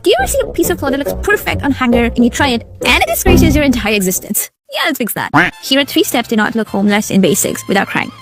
Do you ever see a piece of cloth that looks perfect on hanger and you try it and it disgraces your entire existence? Yeah, let's fix that. Here are 3 steps to not look homeless in basics without crying.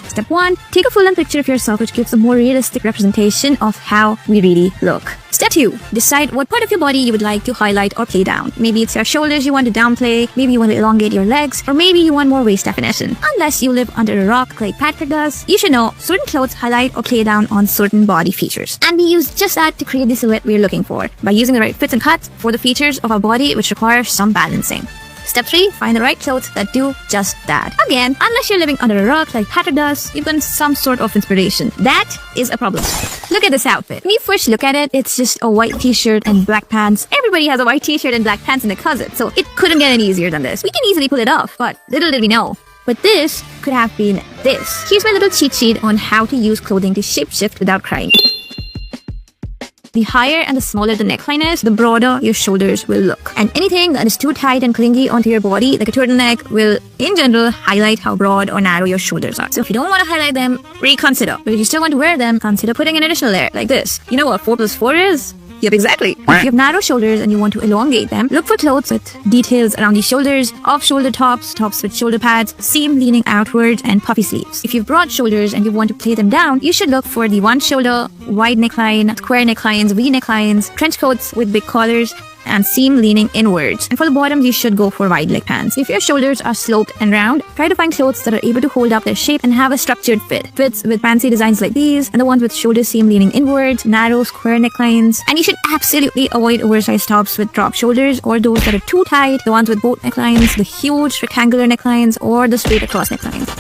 Step 1. Take a full-length picture of yourself which gives a more realistic representation of how we really look. Step 2. Decide what part of your body you would like to highlight or play down. Maybe it's your shoulders you want to downplay, maybe you want to elongate your legs, or maybe you want more waist definition. Unless you live under a rock like Patrick does, you should know certain clothes highlight or play down on certain body features. And we use just that to create the silhouette we're looking for, by using the right fits and cuts for the features of our body which require some balancing. Step 3. Find the right clothes that do just that. Again, unless you're living under a rock like Patrick does, you've got some sort of inspiration. That is a problem. Look at this outfit. When you first look at it, it's just a white t-shirt and black pants. Everybody has a white t-shirt and black pants in their closet, so it couldn't get any easier than this. We can easily pull it off, but little did we know. But this could have been this. Here's my little cheat sheet on how to use clothing to shapeshift without crying. The higher and the smaller the neckline is, the broader your shoulders will look. And anything that is too tight and clingy onto your body, like a turtleneck, will, in general, highlight how broad or narrow your shoulders are. So if you don't want to highlight them, reconsider. But if you still want to wear them, consider putting an additional layer, like this. You know what 4 plus 4 is? Yep, exactly. If you have narrow shoulders and you want to elongate them, look for clothes with details around the shoulders, off-shoulder tops, tops with shoulder pads, seam leaning outwards, and puffy sleeves. If you have broad shoulders and you want to play them down, you should look for the one shoulder, wide neckline, square necklines, V necklines, trench coats with big collars, and seam leaning inwards. And for the bottoms, you should go for wide leg pants. If your shoulders are sloped and round, try to find clothes that are able to hold up their shape and have a structured fit. Fits with fancy designs like these, and the ones with shoulder seam leaning inwards, narrow square necklines. And you should absolutely avoid oversized tops with drop shoulders, or those that are too tight, the ones with boat necklines, the huge rectangular necklines, or the straight across necklines.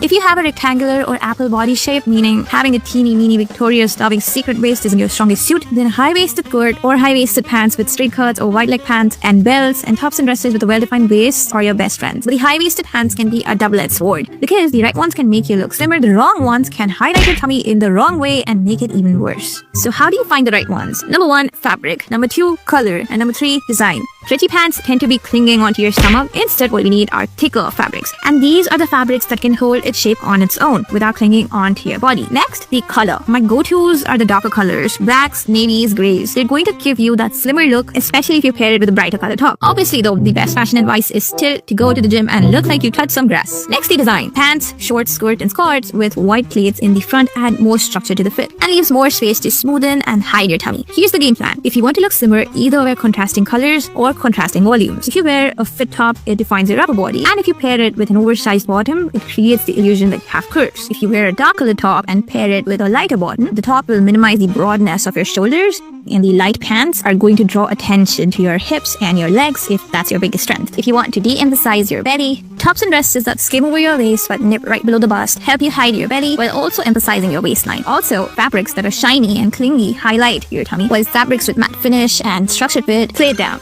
If you have a rectangular or apple body shape, meaning having a teeny meeny Victoria's starving secret waist isn't your strongest suit, then high-waisted skirt or high-waisted pants with straight cuts or wide leg pants and belts and tops and dresses with a well-defined waist are your best friends. But the high-waisted pants can be a double-edged sword, because the right ones can make you look slimmer, the wrong ones can highlight your tummy in the wrong way and make it even worse. So how do you find the right ones? Number 1, fabric. Number 2, color. And number 3, design. Stretchy pants tend to be clinging onto your stomach. Instead, what we need are thicker fabrics. And these are the fabrics that can hold its shape on its own without clinging onto your body. Next, the color. My go-tos are the darker colors, blacks, navies, grays. They're going to give you that slimmer look, especially if you pair it with a brighter color top. Obviously though, the best fashion advice is still to go to the gym and look like you touched some grass. Next, the design. Pants, shorts, skirt, and skirts with white plaits in the front add more structure to the fit and leaves more space to smoothen and hide your tummy. Here's the game plan. If you want to look slimmer, either wear contrasting colors or contrasting volumes. If you wear a fit top, it defines your upper body, and if you pair it with an oversized bottom, it creates the illusion that you have curves. If you wear a dark colored top and pair it with a lighter bottom, the top will minimize the broadness of your shoulders, and the light pants are going to draw attention to your hips and your legs if that's your biggest strength. If you want to de-emphasize your belly, tops and dresses that skim over your waist but nip right below the bust help you hide your belly while also emphasizing your waistline. Also, fabrics that are shiny and clingy highlight your tummy, while fabrics with matte finish and structured fit play it down.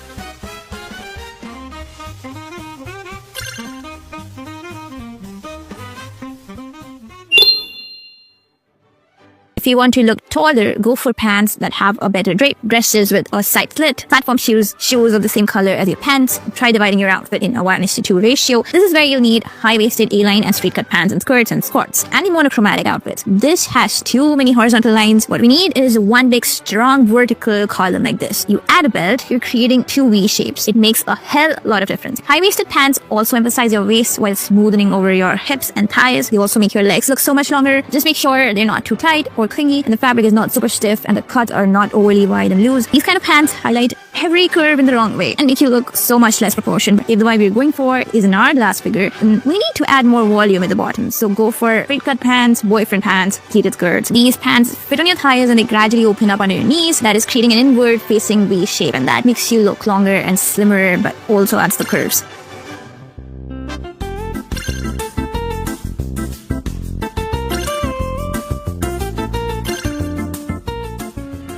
If you want to look taller, go for pants that have a better drape. Dresses with a side slit. Platform shoes of the same color as your pants. Try dividing your outfit in a 1:2 ratio. This is where you'll need high-waisted A-line and straight-cut pants and skirts and squats. And the monochromatic outfits. This has too many horizontal lines. What we need is one big, strong vertical column like this. You add a belt, you're creating 2 V shapes. It makes a hell lot of difference. High-waisted pants also emphasize your waist while smoothing over your hips and thighs. They also make your legs look so much longer. Just make sure they're not too tight or clingy, and the fabric is not super stiff, and the cuts are not overly wide and loose. These kind of pants highlight every curve in the wrong way and make you look so much less proportioned. If the vibe you're going for is an hourglass figure, then we need to add more volume at the bottom. So go for straight cut pants, boyfriend pants, pleated skirts. These pants fit on your thighs and they gradually open up under your knees. That is creating an inward facing V shape, and that makes you look longer and slimmer, but also adds the curves.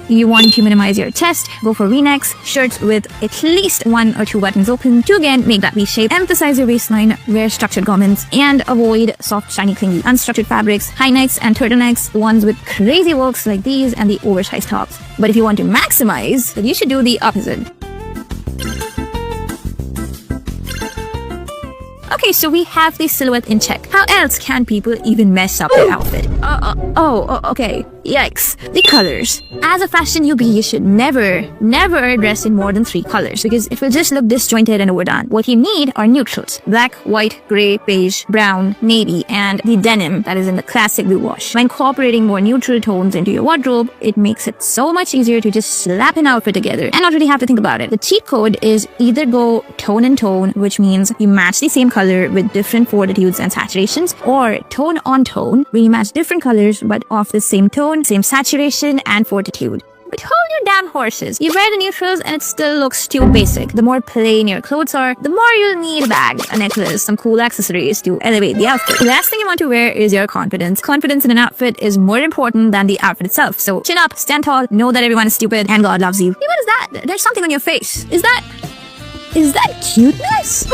You want to minimize your chest, go for V-necks, shirts with at least 1 or 2 buttons open to again make that V shape. Emphasize your waistline, wear structured garments, and avoid soft, shiny, clingy, unstructured fabrics, high necks and turtlenecks, the ones with crazy works like these, and the oversized tops. But if you want to maximize, then you should do the opposite. Okay, so we have the silhouette in check. How else can people even mess up their outfit? Okay. Yikes. The colors. As a fashion newbie, you should never dress in more than 3 colors because it will just look disjointed and overdone. What you need are neutrals. Black, white, grey, beige, brown, navy, and the denim that is in the classic blue wash. By incorporating more neutral tones into your wardrobe, it makes it so much easier to just slap an outfit together and not really have to think about it. The cheat code is either go tone and tone, which means you match the same color with different fortitudes and saturations, or tone on tone, where you match different colors but of the same tone, same saturation and fortitude. But hold your damn horses. You wear the neutrals and it still looks too basic. The more plain your clothes are, the more you'll need a bag, a necklace, some cool accessories to elevate the outfit. The last thing you want to wear is your confidence. Confidence in an outfit is more important than the outfit itself. So chin up, stand tall, know that everyone is stupid and God loves you. Hey, what is that? There's something on your face. Is that cuteness?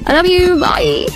I love you. Bye.